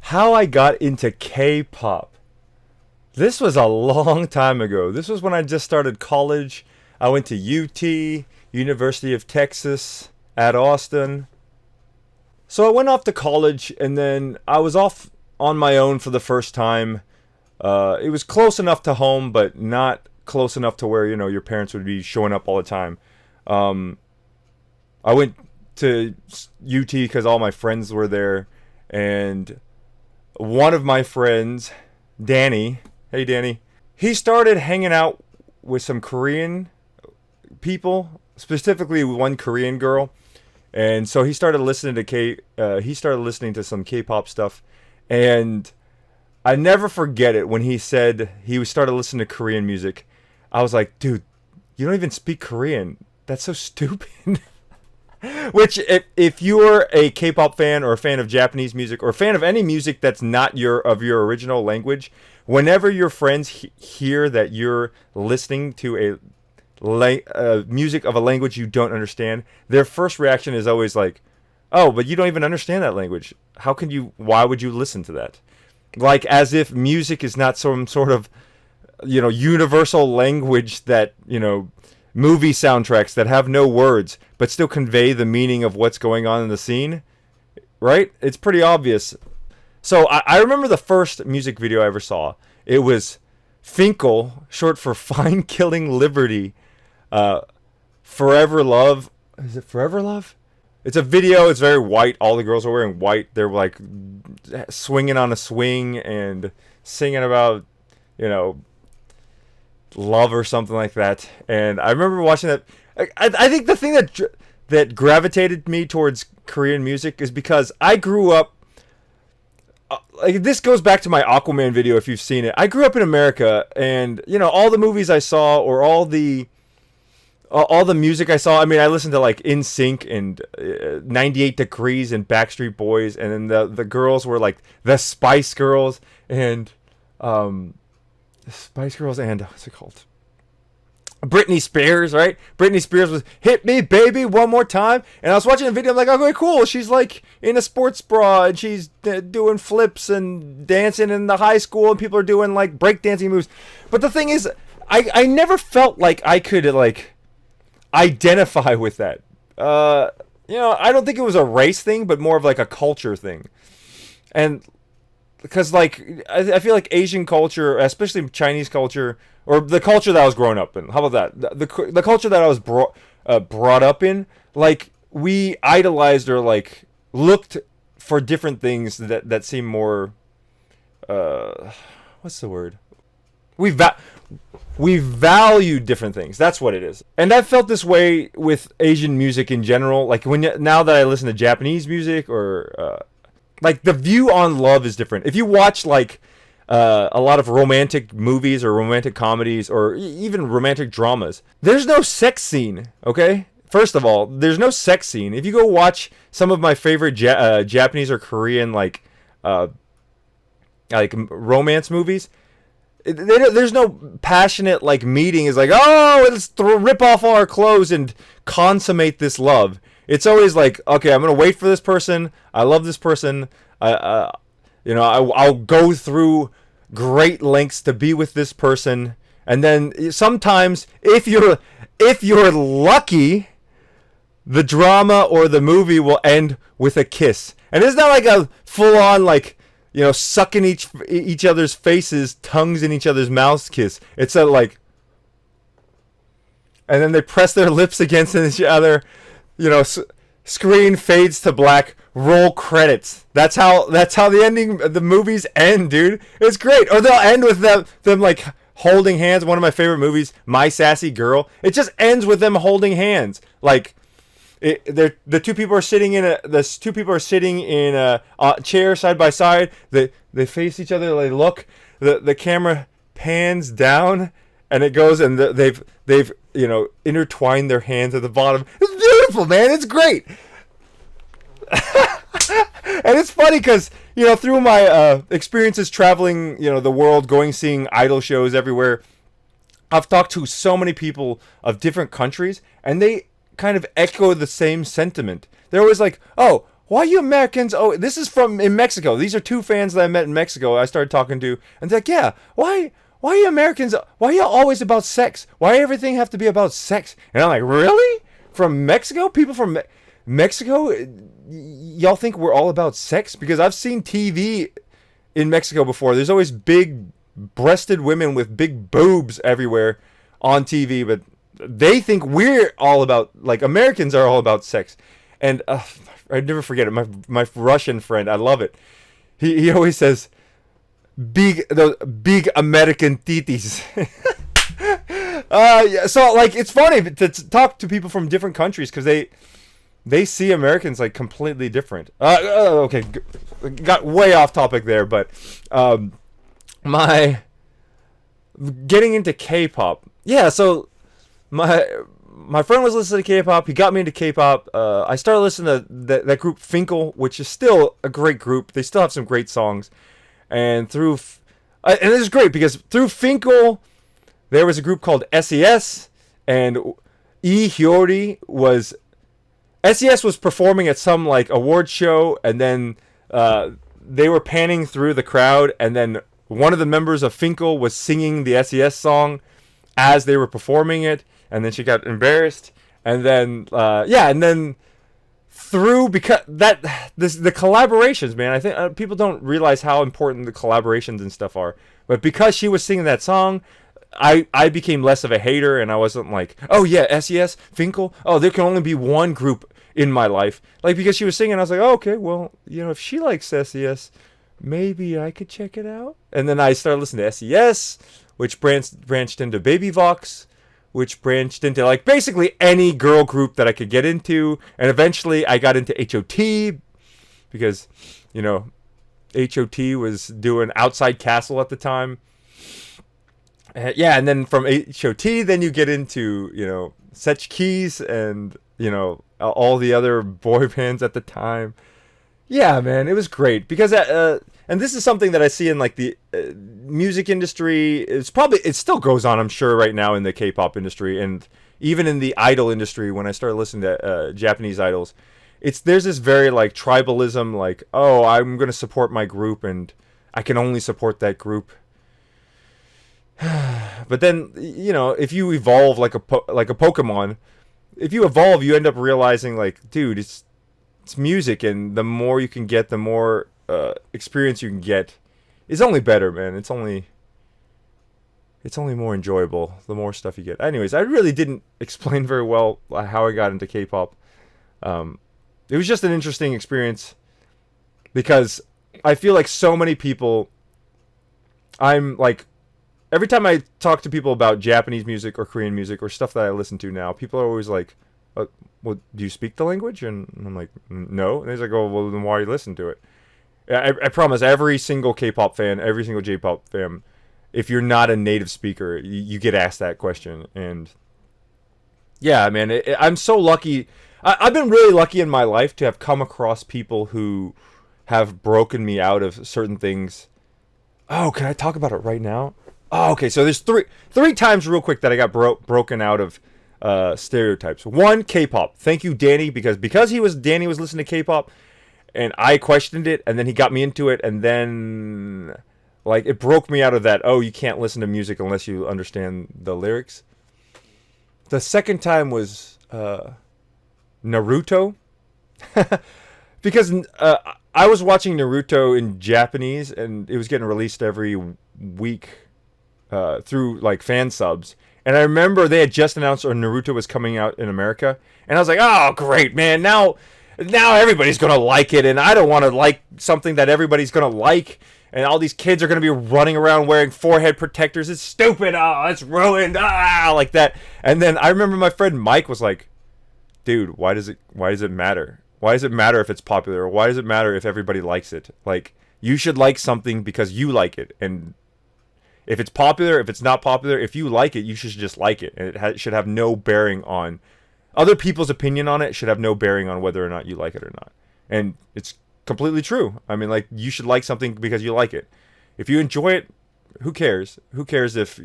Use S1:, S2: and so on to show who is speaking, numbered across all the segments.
S1: How I got into K-pop. This was a long time ago. This was when I just started college. I went to UT, University of Texas at Austin. So I went off to college and then I was off on my own for the first time. It was close enough to home, but not close enough to where, your parents would be showing up all the time. Um, I went to UT because all my friends were there. And one of my friends, Danny, hey Danny, he started hanging out with some Korean people, specifically one Korean girl. And so he started listening to he started listening to some K-pop stuff, and I never forget it when he said he started listening to Korean music. I was like, dude, you don't even speak Korean. That's so stupid. Which, if you're a K-pop fan or a fan of Japanese music or a fan of any music that's not your original language, whenever your friends hear that you're listening to music of a language you don't understand, their first reaction is always like, "Oh, but you don't even understand that language. How can you? Why would you listen to that?" Like as if music is not some sort of universal language that movie soundtracks that have no words but still convey the meaning of what's going on in the scene, right? It's pretty obvious. So I remember the first music video I ever saw. It was Finkel, short for Fine Killing Liberty, Forever Love. Is it Forever Love? It's a video. It's very white. All the girls are wearing white. They're like swinging on a swing and singing about, love or something like that. And I remember watching that. I think the thing that gravitated me towards Korean music is because I grew up. Like this goes back to my Aquaman video if you've seen it. I grew up in America, and all the movies I saw or all the music I saw. I mean, I listened to like NSYNC and 98 Degrees and Backstreet Boys, and then the girls were like the Spice Girls and what's it called? Britney Spears, right? Britney Spears was "Hit Me, Baby, One More Time," and I was watching the video. I'm like, okay, cool. She's like in a sports bra and she's doing flips and dancing in the high school, and people are doing like breakdancing moves. But the thing is, I never felt like I could like identify with that. I don't think it was a race thing, but more of like a culture thing. And because like I feel like Asian culture, especially Chinese culture, or the culture that I was growing up in. How about that? The culture that I was brought up in, like we idolized or like looked for different things that seem more. What's the word? We value different things. That's what it is. And I've felt this way with Asian music in general. Like now that I listen to Japanese music or like the view on love is different. If you watch like a lot of romantic movies or romantic comedies or even romantic dramas, there's no sex scene, okay? First of all, there's no sex scene. If you go watch some of my favorite Japanese or Korean like romance movies, there's no passionate like meeting. It's like, oh, let's rip off all our clothes and consummate this love. It's always like, okay, I'm gonna wait for this person. I love this person. I'll go through great lengths to be with this person, and then sometimes, if you're lucky, the drama or the movie will end with a kiss. And it's not like a full-on like sucking each other's faces, tongues in each other's mouths kiss. It's a like, and then they press their lips against each other. Screen fades to black. Roll credits. That's how the movies end, dude. It's great. Or they'll end with them like holding hands. One of my favorite movies, My Sassy Girl. It just ends with them holding hands. Like the two people are sitting in a chair side by side. They face each other. They look. The camera pans down, and it goes, and they've intertwined their hands at the bottom. It's beautiful, man. It's great. And it's funny because through my experiences traveling the world, seeing idol shows everywhere, I've talked to so many people of different countries, and they kind of echo the same sentiment. They're always like, oh, why you Americans? Oh, this is from in Mexico. These are two fans that I met in Mexico. I started talking to, and they're like, yeah, why are you Americans? Why are you always about sex? Why everything have to be about sex? And I'm like, really? From Mexico? People from Mexico? Y'all think we're all about sex? Because I've seen TV in Mexico before. There's always big breasted women with big boobs everywhere on TV, but they think we're all about, like, Americans are all about sex. And I never forget it. My Russian friend, I love it. He always says, big American titties. Yeah, so like it's funny to talk to people from different countries because they see Americans like completely different. Okay, got way off topic there, but my getting into K-pop. Yeah, so my friend was listening to K-pop. He got me into K-pop. I started listening to that group Finkel, which is still a great group. They still have some great songs. And and this is great because through Finkel, there was a group called SES, and SES was performing at some like award show, and then they were panning through the crowd, and then one of the members of Finkel was singing the SES song as they were performing it, and then she got embarrassed, and then and then because the collaborations, man, I think people don't realize how important the collaborations and stuff are, but because she was singing that song, I became less of a hater, and I wasn't like, oh yeah, SES, Finkel, oh, there can only be one group in my life, like, because she was singing, I was like, oh, okay, well, if she likes SES, maybe I could check it out. And then I started listening to SES, which branched into Baby Vox, which branched into like basically any girl group that I could get into, and eventually I got into HOT because HOT was doing Outside Castle at the time. And then from HOT, then you get into Such Keys and all the other boy bands at the time. Yeah, man, it was great because and this is something that I see in like the music industry. It still goes on, I'm sure, right now in the K-pop industry, and even in the idol industry. When I started listening to Japanese idols, there's this very like tribalism, like, oh, I'm gonna support my group, and I can only support that group. But then if you evolve like a Pokemon, if you evolve, you end up realizing like, dude, it's music, and the more you can get, the more experience you can get, is only better, man. It's only more enjoyable the more stuff you get. Anyways, I really didn't explain very well how I got into K-pop. It was just an interesting experience because I feel like so many people, I'm like, every time I talk to people about Japanese music or Korean music or stuff that I listen to now, people are always like, well, do you speak the language? And I'm like, no. And he's like, oh, well, then why are you listening to it? I promise, every single K-pop fan, every single J-pop fan, if you're not a native speaker, you get asked that question. And yeah, man, I'm so lucky. I've been really lucky in my life to have come across people who have broken me out of certain things. Oh, can I talk about it right now? Oh, okay. So there's three times real quick that I got broken out of stereotypes. One, K-pop. Thank you, Danny, because Danny was listening to K-pop, and I questioned it, and then he got me into it, and then like it broke me out of that. Oh, you can't listen to music unless you understand the lyrics. The second time was Naruto, because I was watching Naruto in Japanese, and it was getting released every week through like fan subs. And I remember they had just announced Naruto was coming out in America, and I was like, oh, great, man, now everybody's gonna like it, and I don't want to like something that everybody's gonna like, and all these kids are gonna be running around wearing forehead protectors. It's stupid. Oh, it's ruined. Like that. And then I remember my friend Mike was like, dude, why does it matter? Why does it matter if it's popular? Why does it matter if everybody likes it? Like, you should like something because you like it, and if it's popular, if it's not popular, if you like it, you should just like it, and it should have no bearing on other people's opinion on it. Should have no bearing on whether or not you like it or not. And it's completely true. I mean, like, you should like something because you like it. If you enjoy it, who cares? Who cares if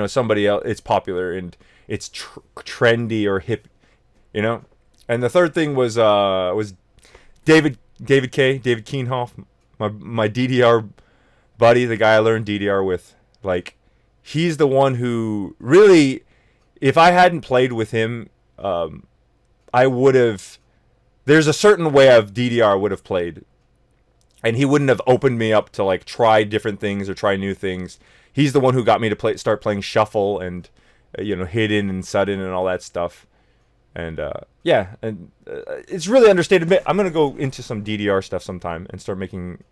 S1: somebody else, it's popular and it's trendy or hip, And the third thing was David Keenhoff, my DDR buddy, the guy I learned DDR with. Like, he's the one who really, if I hadn't played with him, I would have. There's a certain way of DDR I would have played, and he wouldn't have opened me up to like try different things or try new things. He's the one who got me to start playing shuffle and hidden and sudden and all that stuff. And yeah, and it's really understated. I'm gonna go into some DDR stuff sometime and start making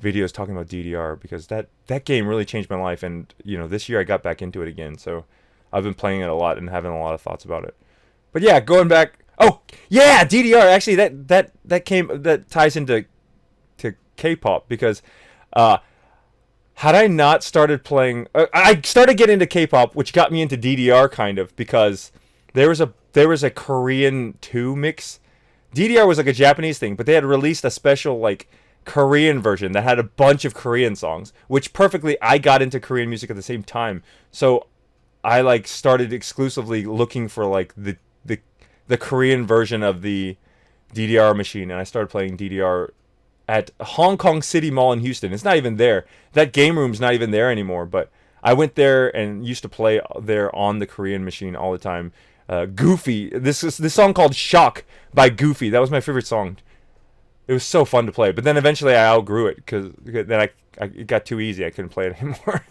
S1: videos talking about DDR, because that game really changed my life. And this year I got back into it again, so I've been playing it a lot and having a lot of thoughts about it. But yeah, going back. Oh yeah, DDR. Actually, that ties into K-pop, because had I not started playing, I started getting into K-pop, which got me into DDR kind of, because there was a Korean 2 mix. DDR was like a Japanese thing, but they had released a special like Korean version that had a bunch of Korean songs, which perfectly I got into Korean music at the same time. So I like started exclusively looking for like the Korean version of the DDR machine, and I started playing DDR at Hong Kong City Mall in Houston. It's not even there. That game room's not even there anymore, but I went there and used to play there on the Korean machine all the time. Goofy. This song called Shock by Goofy. That was my favorite song. It was so fun to play. But then eventually I outgrew it, because then it got too easy. I couldn't play it anymore.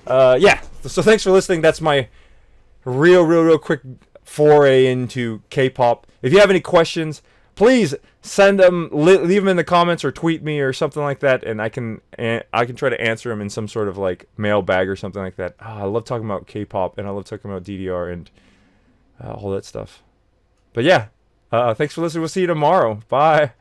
S1: Yeah. So thanks for listening. That's my real quick foray into K-pop. If you have any questions, please send them, leave them in the comments or tweet me or something like that, and I can try to answer them in some sort of like mailbag or something like that. I love talking about K-pop, and I love talking about DDR and all that stuff. But yeah, thanks for listening. We'll see you tomorrow. Bye.